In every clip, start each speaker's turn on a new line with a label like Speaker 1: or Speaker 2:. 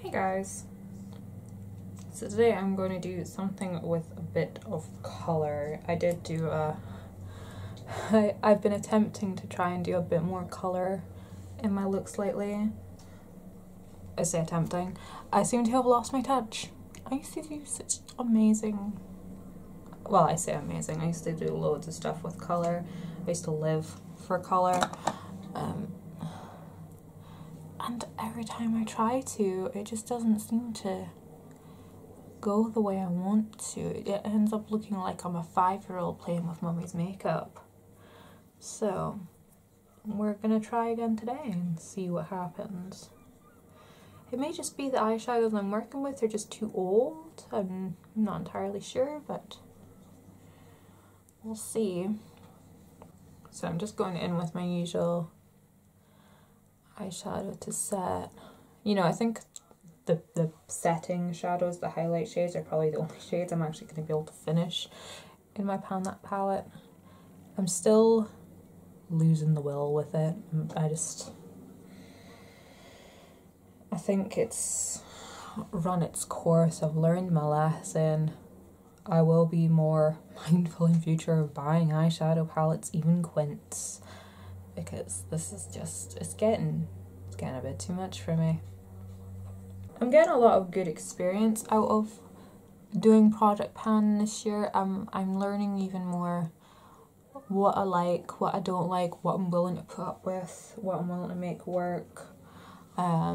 Speaker 1: Hey guys, so today I'm going to do something with a bit of colour. I did do I've been attempting to try and do a bit more colour in my looks lately. I say attempting. I seem to have lost my touch. I used to do such amazing, well, I say amazing, I used to do loads of stuff with colour. I used to live for colour. And every time I try to, it just doesn't seem to go the way I want to. It ends up looking like I'm a 5-year-old playing with mummy's makeup. So, we're gonna try again today and see what happens. It may just be the eyeshadows I'm working with are just too old. I'm not entirely sure, but we'll see. So I'm just going in with my usual eyeshadow to set. You know, I think the setting shadows, the highlight shades, are probably the only shades I'm actually going to be able to finish in my palette. I'm still losing the will with it. I think it's run its course. I've learned my lesson. I will be more mindful in future of buying eyeshadow palettes, even quints, because this is just, it's getting a bit too much for me. I'm getting a lot of good experience out of doing project pan this year. I'm learning even more what I like, what I don't like, what I'm willing to put up with, what I'm willing to make work. I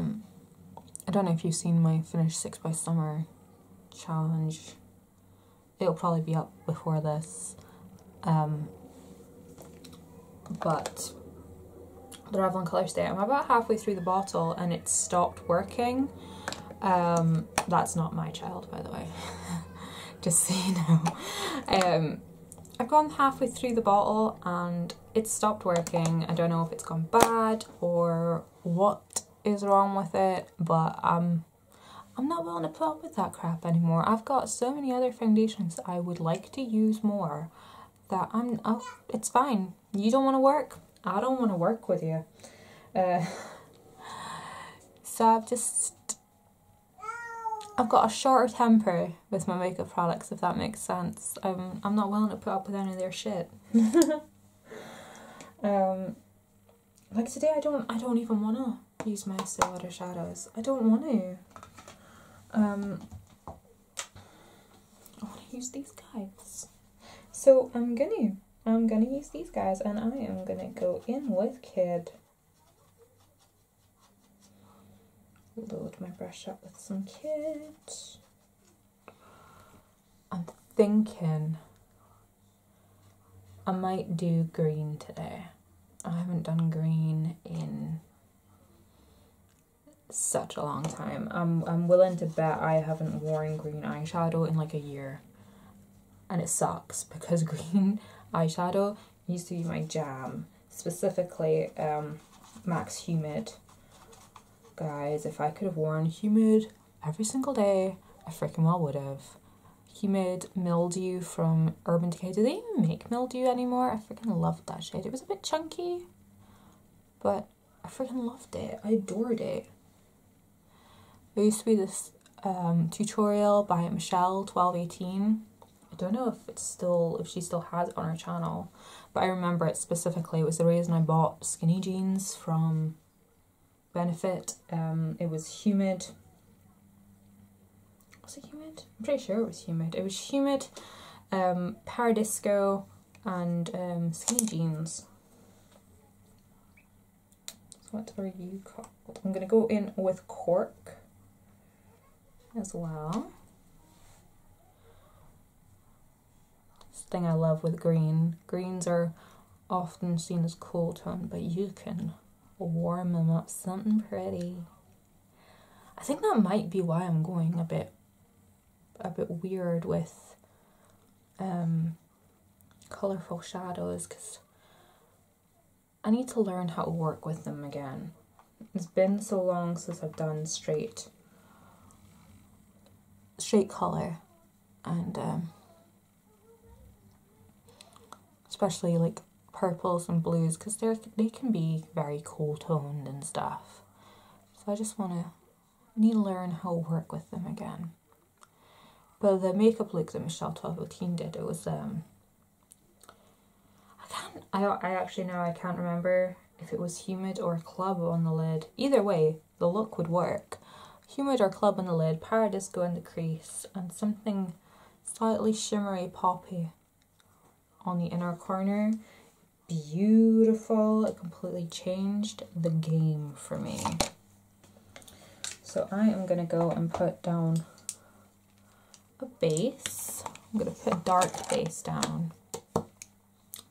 Speaker 1: don't know if you've seen my Finish 6 by Summer challenge. It'll probably be up before this. But the Revlon Colour Stay, I'm about halfway through the bottle and it stopped working. That's not my child, by the way, just so you know. I've gone halfway through the bottle and it stopped working. I don't know if it's gone bad or what is wrong with it, but I'm not willing to put up with that crap anymore. I've got so many other foundations that I would like to use more that it's fine. You don't want to work? I don't want to work with you. So I've got a shorter temper with my makeup products, if that makes sense. I'm not willing to put up with any of their shit. Like today, I don't even want to use my Still shadows. I don't want to. I want to use these guys. So I'm gonna use these guys, and I am gonna go in with Kid. Load my brush up with some Kid. I'm thinking I might do green today. I haven't done green in such a long time. I'm willing to bet I haven't worn green eyeshadow in like a year. And it sucks because green eyeshadow used to be my jam. Specifically, Max Humid. Guys, if I could have worn Humid every single day, I freaking well would have. Humid Mildew from Urban Decay. Do they even make Mildew anymore? I freaking loved that shade. It was a bit chunky, but I freaking loved it. I adored it. There used to be this tutorial by Michelle 1218. I don't know if she still has it on her channel, but I remember it specifically. It was the reason I bought skinny jeans from Benefit. It was Humid. Was it Humid? I'm pretty sure it was Humid. It was Humid, Paradisco, and skinny jeans. So what are you called? I'm gonna go in with Cork as well. Thing I love with green. Greens are often seen as cool tone, but you can warm them up something pretty. I think that might be why I'm going a bit weird with colourful shadows, because I need to learn how to work with them again. It's been so long since I've done straight colour, and especially like purples and blues, because they can be very cool toned and stuff. So I just want to need to learn how to work with them again. But the makeup look that Michelle 1202 did, it was I actually now I can't remember if it was humid or club on the lid. Either way, the look would work. Humid or club on the lid, Paradisco in the crease, and something slightly shimmery poppy on the inner corner. Beautiful. It completely changed the game for me. So I am going to go and put down a base. I'm going to put a dark base down.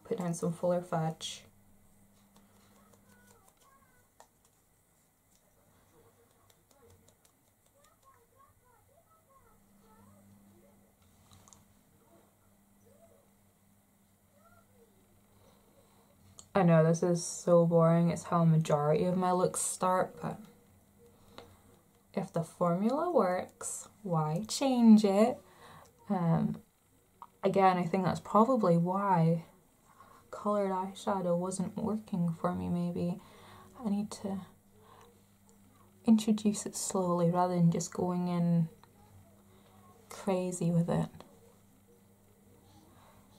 Speaker 1: Put down some Fuller Fudge. I know this is so boring, it's how a majority of my looks start, but if the formula works, why change it? Again, I think that's probably why colored eyeshadow wasn't working for me maybe. I need to introduce it slowly rather than just going in crazy with it.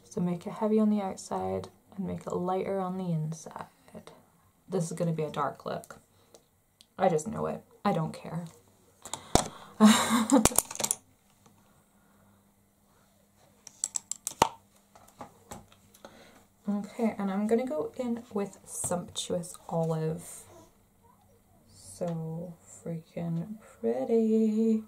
Speaker 1: So make it heavy on the outside and make it lighter on the inside. This is going to be a dark look. I just know it. I don't care. Okay, and I'm going to go in with Sumptuous Olive. So freaking pretty.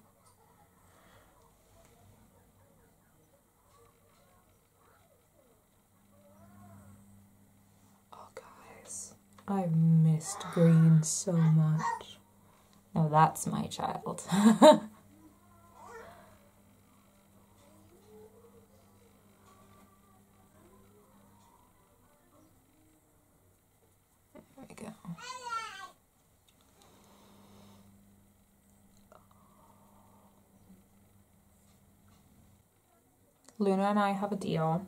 Speaker 1: Oh, guys, I've missed green so much. Now that's my child. There we go. Luna and I have a deal.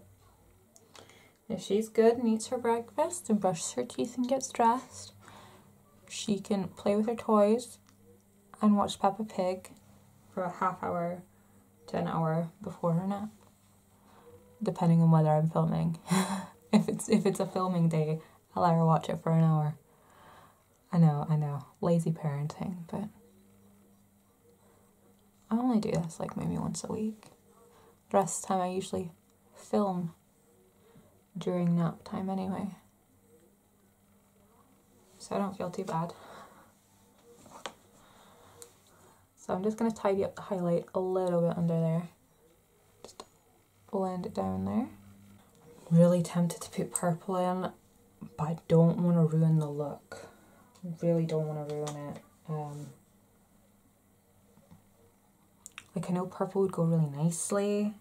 Speaker 1: If she's good and eats her breakfast and brushes her teeth and gets dressed, she can play with her toys and watch Peppa Pig for a half hour to an hour before her nap, depending on whether I'm filming. If it's a filming day, I'll let her watch it for an hour. I know, lazy parenting, but I only do this like maybe once a week. The rest of the time I usually film during nap time anyway, so I don't feel too bad. So I'm just going to tidy up the highlight a little bit under there, just blend it down there. Really tempted to put purple in, but I don't want to ruin the look. I really don't want to ruin it. Like, I know purple would go really nicely,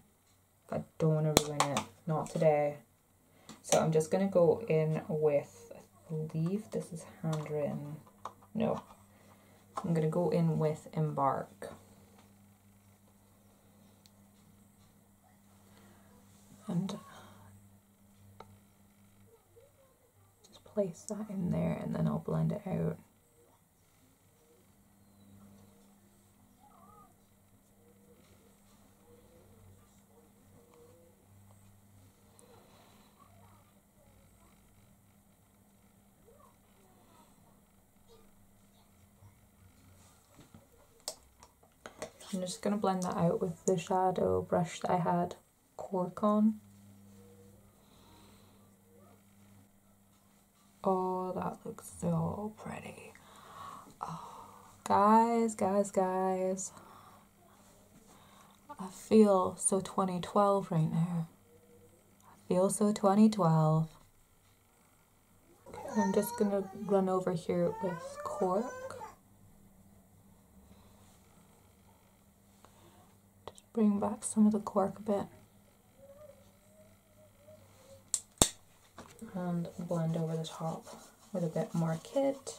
Speaker 1: but I don't want to ruin it. Not today. So I'm just going to go in with, I believe this is handwritten. No. I'm going to go in with Embark. And just place that in there and then I'll blend it out. I'm just going to blend that out with the shadow brush that I had cork on. Oh, that looks so pretty. Oh, guys. I feel so 2012 right now. I feel so 2012. Okay, I'm just going to run over here with cork. Bring back some of the cork a bit. And blend over the top with a bit more kit.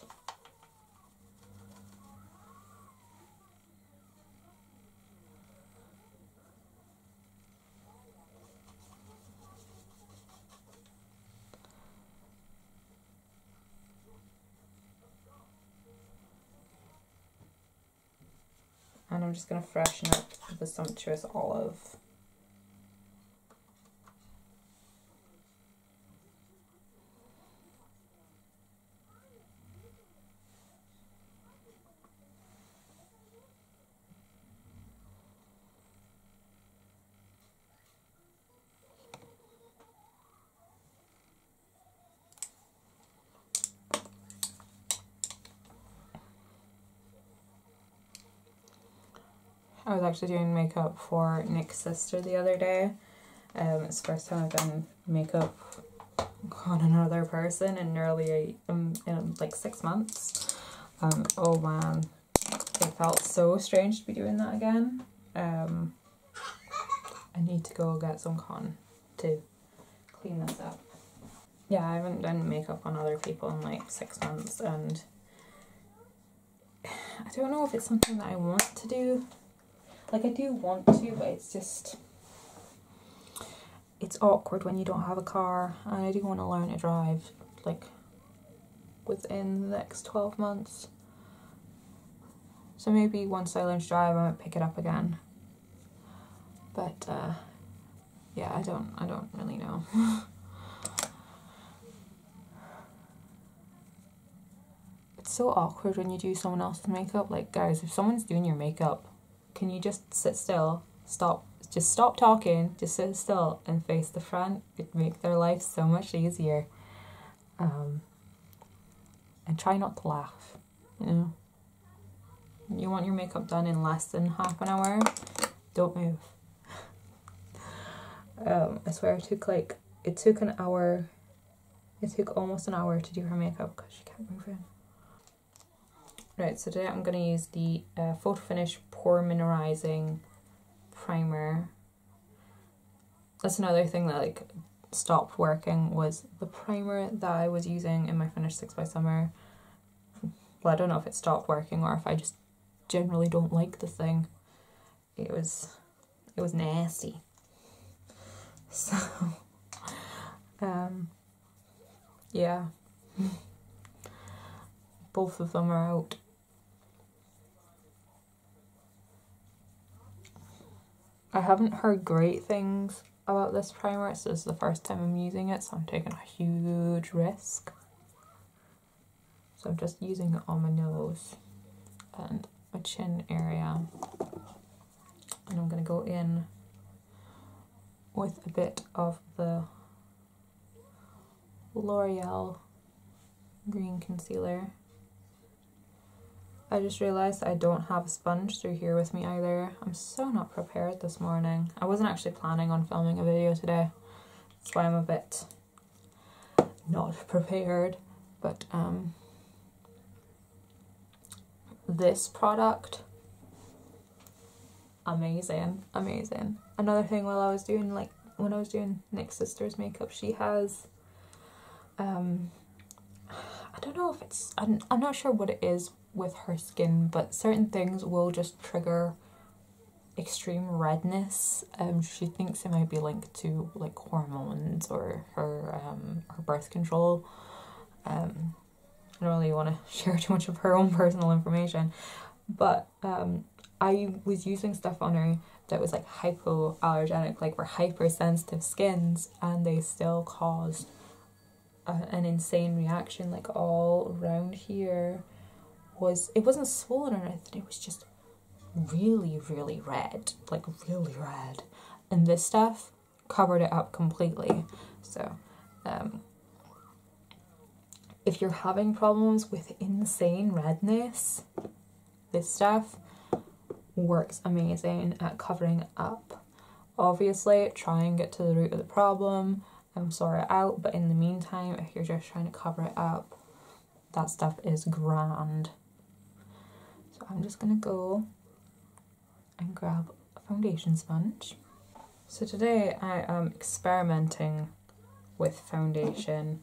Speaker 1: And I'm just going to freshen up the Sumptuous Olive. I was actually doing makeup for Nick's sister the other day. It's the first time I've done makeup on another person in nearly in like 6 months. Oh man, it felt so strange to be doing that again. I need to go get some cotton to clean this up. Yeah, I haven't done makeup on other people in like 6 months, and I don't know if it's something that I want to do. Like, I do want to, but it's just, it's awkward when you don't have a car, and I do want to learn to drive, like, within the next 12 months. So maybe once I learn to drive, I might pick it up again. But, yeah, I don't really know. It's so awkward when you do someone else's makeup. Like, guys, if someone's doing your makeup, can you just sit still, just stop talking, just sit still and face the front? It'd make their life so much easier. And try not to laugh, you know. You want your makeup done in less than half an hour, don't move. I swear it took an hour, it took almost an hour to do her makeup because she kept moving. Right, so today I'm going to use the Photo Finish Pore Mineralizing Primer. That's another thing that like stopped working, was the primer that I was using in my Finish 6 by Summer. Well, I don't know if it stopped working or if I just generally don't like the thing. It was nasty. So, yeah. Both of them are out. I haven't heard great things about this primer. This is the first time I'm using it, so I'm taking a huge risk. So I'm just using it on my nose and my chin area. And I'm going to go in with a bit of the L'Oreal green concealer. I just realised I don't have a sponge through here with me either. I'm so not prepared this morning. I wasn't actually planning on filming a video today. That's why I'm a bit not prepared. But this product, amazing, amazing. Another thing when I was doing Nick's sister's makeup, she has I don't know if it's, I'm not sure what it is with her skin, but certain things will just trigger extreme redness. She thinks it might be linked to like hormones or her birth control. I don't really want to share too much of her own personal information, but I was using stuff on her that was like hypoallergenic, like for hypersensitive skins, and they still caused an insane reaction. Like all around here it wasn't swollen or anything, it was just really, really red, like really red, and this stuff covered it up completely. So if you're having problems with insane redness, this stuff works amazing at covering it up. Obviously, try and get to the root of the problem and sort it out, but in the meantime, if you're just trying to cover it up, that stuff is grand. So I'm just gonna go and grab a foundation sponge. So today I am experimenting with foundation.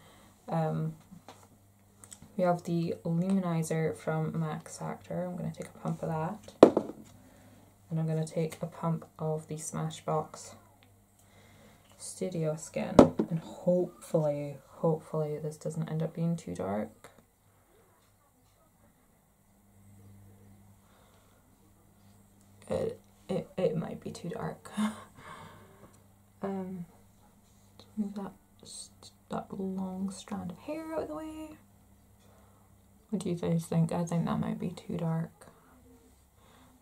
Speaker 1: We have the Luminizer from Max Factor. I'm going to take a pump of that. And I'm going to take a pump of the Smashbox Studio Skin. And hopefully this doesn't end up being too dark. it might be too dark. Move that long strand of hair out of the way. What do you guys think? I think that might be too dark. I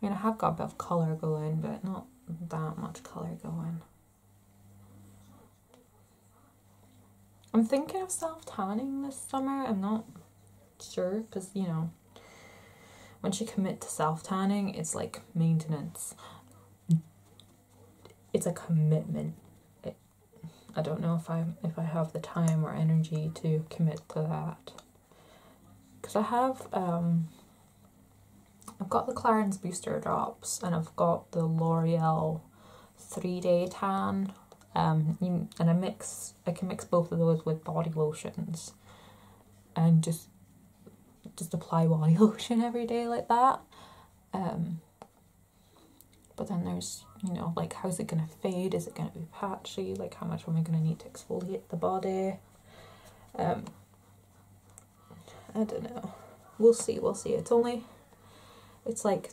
Speaker 1: mean, I have got a bit of colour going, but not that much colour going. I'm thinking of self-tanning this summer. I'm not sure, because, you know, once you commit to self-tanning, it's like maintenance. It's a commitment. I don't know if I have the time or energy to commit to that. Because I have, I've got the Clarins Booster Drops, and I've got the L'Oreal 3-day tan. And I can mix both of those with body lotions, and just apply body lotion every day like that. But then there's, you know, like, how's it gonna fade? Is it gonna be patchy? Like, how much am I gonna need to exfoliate the body? I don't know. We'll see. It's like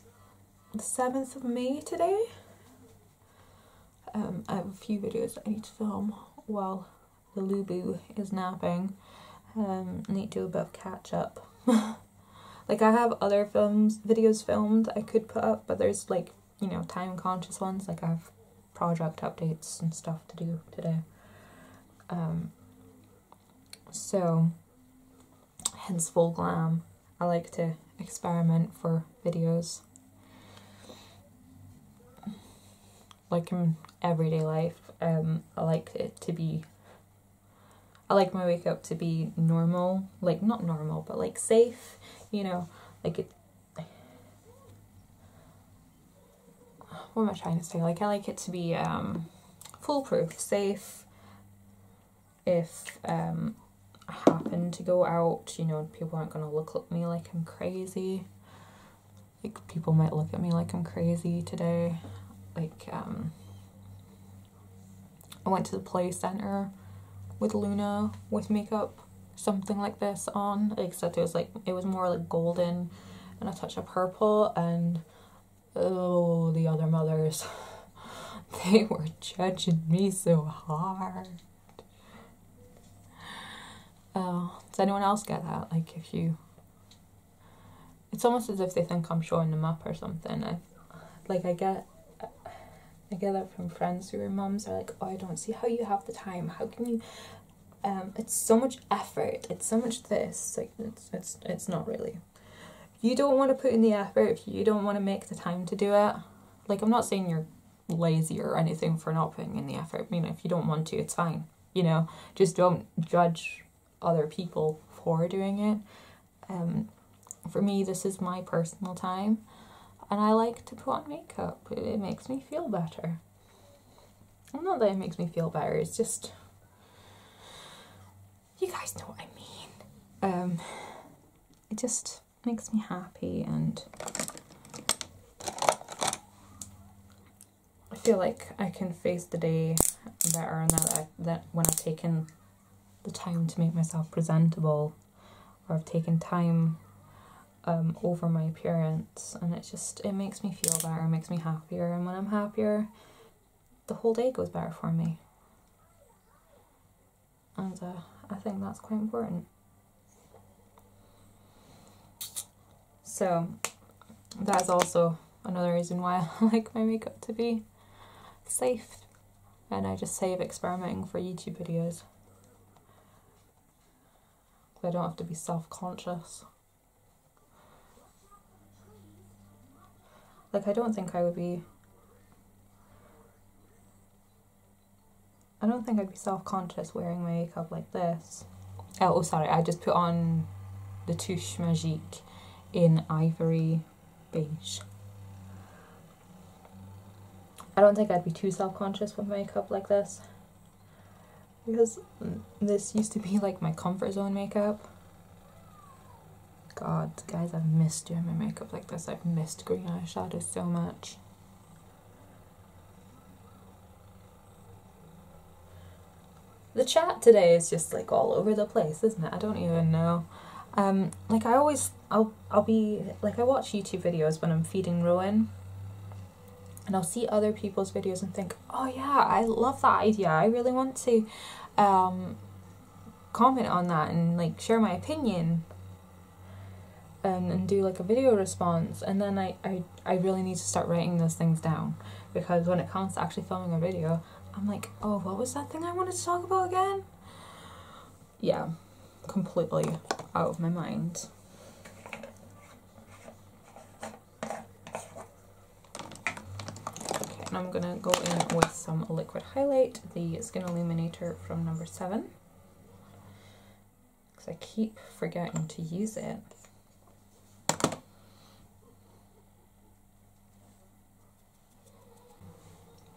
Speaker 1: the 7th of May today. I have a few videos that I need to film while the Lubu is napping. I need to do a bit of catch up. Like, I have other videos filmed I could put up, but there's, like, you know, time conscious ones. Like, I have project updates and stuff to do today. So, hence full glam. I like to experiment for videos. Like, in everyday life, I like my makeup to be normal, like, not normal, but like safe, you know, like it, what am I trying to say? Like, I like it to be foolproof, safe. If I happen to go out, you know, people aren't going to look at me like I'm crazy. Like, people might look at me like I'm crazy today. Like, I went to the play centre with Luna with makeup, something like this on, except it was more like golden and a touch of purple, and oh, the other mothers, they were judging me so hard. Oh, does anyone else get that? Like, it's almost as if they think I'm showing them up or something. I get that from friends who are mums. They're like, oh, I don't see how you have the time. How can you? It's so much effort. It's so much this. Like, it's not really. You don't want to put in the effort if you don't want to make the time to do it. Like, I'm not saying you're lazy or anything for not putting in the effort. You know, if you don't want to, it's fine. You know, just don't judge other people for doing it. For me, this is my personal time. And I like to put on makeup. It makes me feel better. Well, not that it makes me feel better, it's just, you guys know what I mean. It just makes me happy, and I feel like I can face the day better now that when I've taken the time to make myself presentable, or I've taken time over my appearance, and it makes me feel better, it makes me happier, and when I'm happier, the whole day goes better for me. And I think that's quite important. So that's also another reason why I like my makeup to be safe, and I just save experimenting for YouTube videos. I don't have to be self-conscious. Like, I don't think I'd be self-conscious wearing my makeup like this. Oh, sorry, I just put on the Touche Magique in Ivory Beige. I don't think I'd be too self-conscious with makeup like this, because this used to be like my comfort zone makeup. God, guys, I've missed doing my makeup like this. I've missed green eyeshadow so much. The chat today is just like all over the place, isn't it? I don't even know. Like, I'll be like, I watch YouTube videos when I'm feeding Rowan, and I'll see other people's videos and think, oh yeah, I love that idea, I really want to comment on that and like share my opinion and do like a video response, and then I really need to start writing those things down, because when it comes to actually filming a video, I'm like, oh, what was that thing I wanted to talk about again? Yeah, completely out of my mind. Okay, and I'm gonna go in with some liquid highlight, the Skin Illuminator from number 7, because I keep forgetting to use it.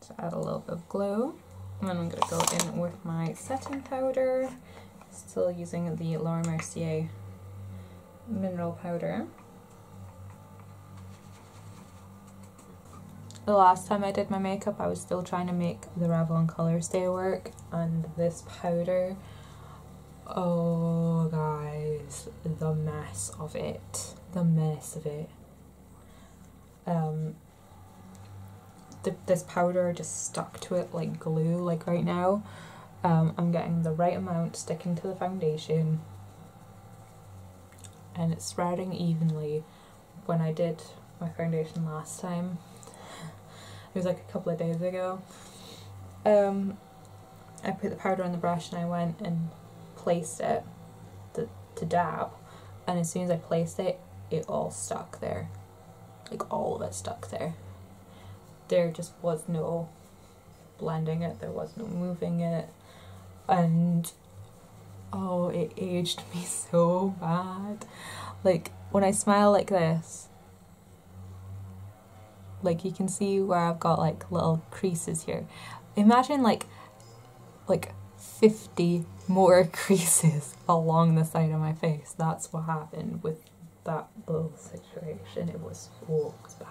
Speaker 1: To add a little bit of glow, and then I'm going to go in with my setting powder, still using the Laura Mercier mineral powder. The last time I did my makeup, I was still trying to make the Revlon Color Stay work, and this powder, oh guys, the mess of it. This powder just stuck to it like glue, like right now. I'm getting the right amount sticking to the foundation, and it's spreading evenly. When I did my foundation last time, it was like a couple of days ago, I put the powder on the brush and I went and placed it to dab, and as soon as I placed it, it all stuck there. Like all of it stuck there. There just was no blending it, there was no moving it, and oh, it aged me so bad. Like when I smile like this, like you can see where I've got like little creases here. Imagine like 50 more creases along the side of my face. That's what happened with that little situation. It was so bad.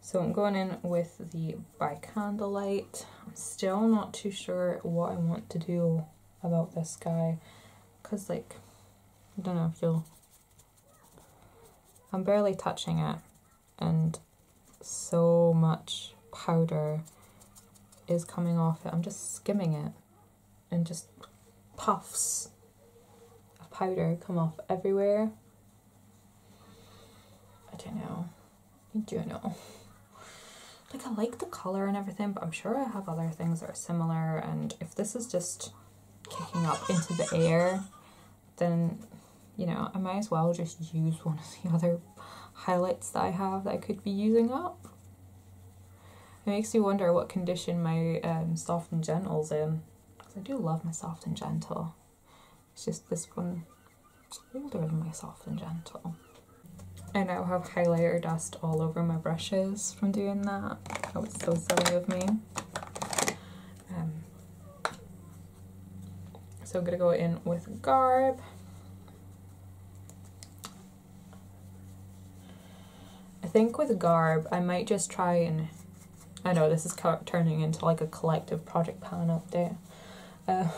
Speaker 1: So I'm going in with the By Candlelight. I'm still not too sure what I want to do about this guy, because like, I don't know if I'm barely touching it, and so much powder is coming off it. I'm just skimming it, and just puffs of powder come off everywhere. I don't know. Like, I like the colour and everything, but I'm sure I have other things that are similar, and if this is just kicking up into the air, then, you know, I might as well just use one of the other highlights that I have that I could be using up. It makes me wonder what condition my Soft and Gentle's in, because I do love my Soft and Gentle. It's just this one is older than my Soft and Gentle. I now have highlighter dust all over my brushes from doing that. That was so silly of me. So I'm going to go in with Garb. I think with Garb, I might just try and... I know this is turning into like a collective project pan update. I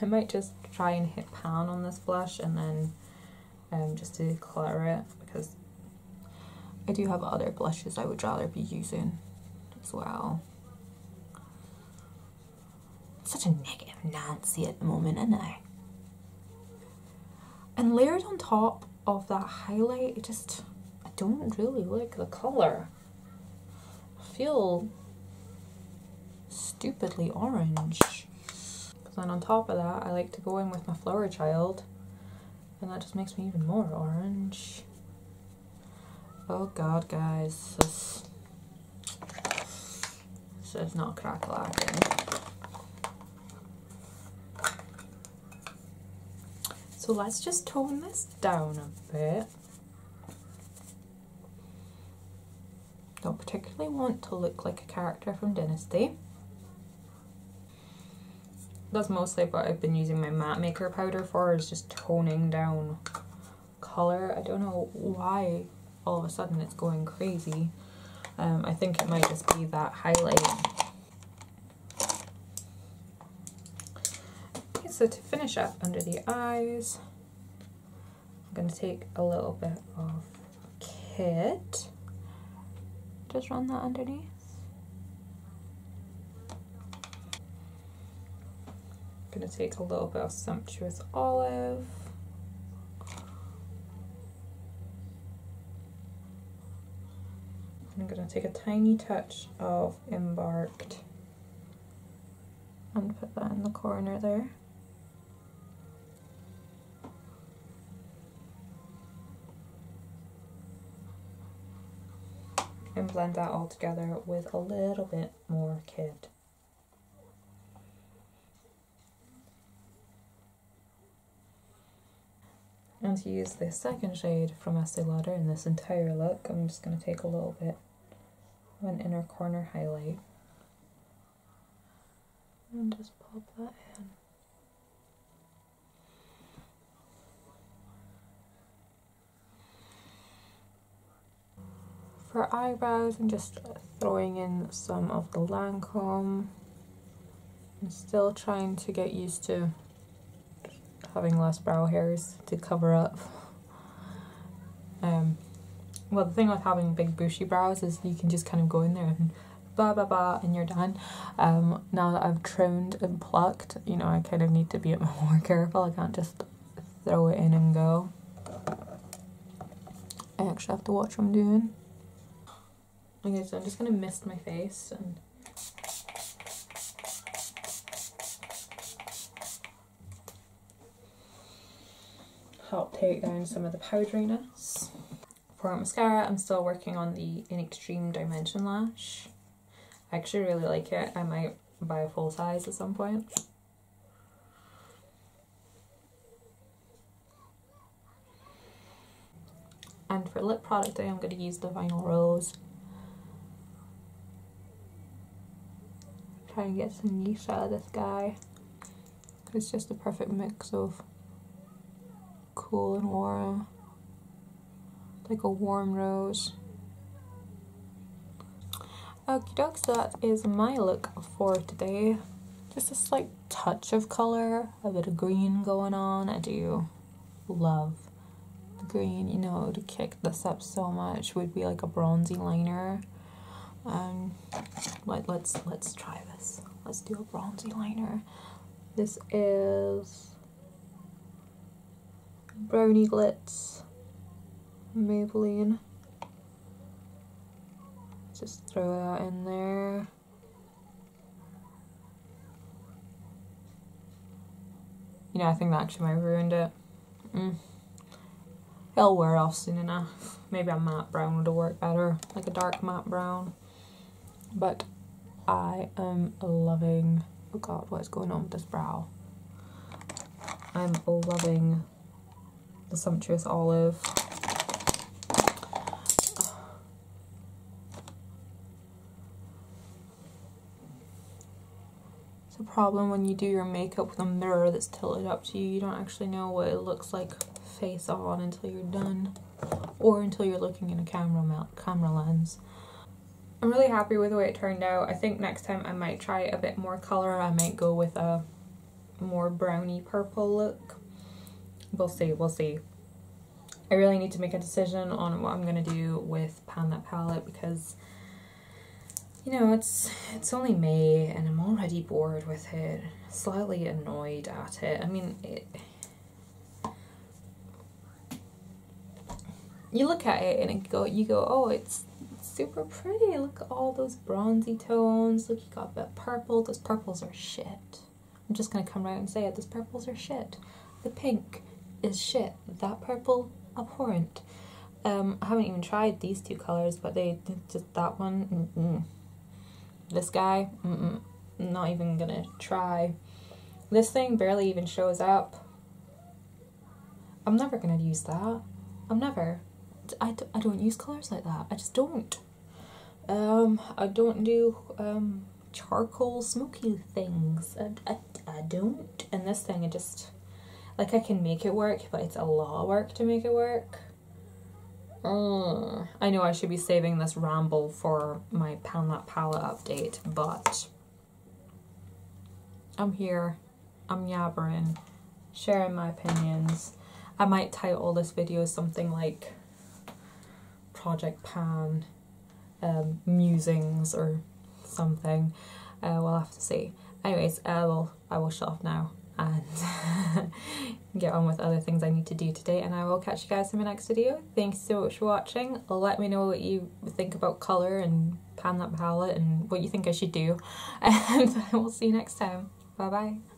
Speaker 1: might just try and hit pan on this blush and then just to declutter it, because I do have other blushes I would rather be using as well. I'm such a negative Nancy at the moment, isn't I? And layered on top of that highlight, I don't really like the colour. I feel stupidly orange. Because then on top of that, I like to go in with my Flower Child, and that just makes me even more orange. Oh god, guys, this is not crack-lacking. So let's just tone this down a bit. Don't particularly want to look like a character from Dynasty. That's mostly what I've been using my matte maker powder for, is just toning down colour. I don't know why all of a sudden it's going crazy. I think it might just be that highlight. Okay, so to finish up under the eyes, I'm going to take a little bit of Kit, just run that underneath. I'm gonna take a little bit of Sumptuous Olive. I'm gonna take a tiny touch of Embarked and put that in the corner there. And blend that all together with a little bit more Kid. And to use the second shade from Estee Lauder in this entire look, I'm just going to take a little bit of an inner corner highlight and just pop that in. For eyebrows, I'm just throwing in some of the Lancome. I'm still trying to get used to having less brow hairs to cover up. Well, the thing with having big bushy brows is you can just kind of go in there and blah blah blah and you're done. Now that I've trimmed and plucked, you know, I kind of need to be a bit more careful. I can't just throw it in and go. I actually have to watch what I'm doing. Okay, so I'm just gonna mist my face and help take down some of the powderiness. For mascara, I'm still working on the In Extreme Dimension Lash. I actually really like it. I might buy a full size at some point. And for lip product day, I'm going to use the Vinyl Rose. Try and get some use out of this guy. It's just the perfect mix of cool and warm. Like a warm rose. Okie doke, so that is my look for today. Just a slight touch of colour, a bit of green going on. I do love the green, you know, to kick this up so much would be like a bronzy liner. Let's try this. Let's do a bronzy liner. This is Brownie Glitz Maybelline. Just throw that in there. You know, I think that actually might have ruined it. It'll wear off soon enough. Maybe a matte brown would work better, like a dark matte brown. But I am loving, oh god, what is going on with this brow? I'm loving the Sumptuous Olive. It's a problem when you do your makeup with a mirror that's tilted up to you. You don't actually know what it looks like face on until you're done, or until you're looking in a camera lens. I'm really happy with the way it turned out. I think next time I might try a bit more colour. I might go with a more browny purple look. We'll see, we'll see. I really need to make a decision on what I'm going to do with Pan That Palette because, you know, it's only May and I'm already bored with it, slightly annoyed at it. I mean, you look at it and you go, oh, it's super pretty. Look at all those bronzy tones. Look, you got a bit of purple. Those purples are shit. I'm just going to come right and say it. Those purples are shit. The pink is shit. That purple, abhorrent. I haven't even tried these two colours, but just that one, This guy, not even gonna try. This thing barely even shows up. I'm never gonna use that. I'm never. I don't use colours like that. I just don't. I don't do charcoal smoky things. I don't. And this thing, it just, like, I can make it work, but it's a lot of work to make it work. I know I should be saving this ramble for my Pan That Palette update, but I'm here, I'm yabbering, sharing my opinions. I might title this video something like Project Pan, musings or something. We'll have to see. Anyways, I will shut off now and get on with other things I need to do today, and I will catch you guys in my next video. Thanks so much for watching. Let me know what you think about colour and pan that palette and what you think I should do, and I will see you next time. Bye bye.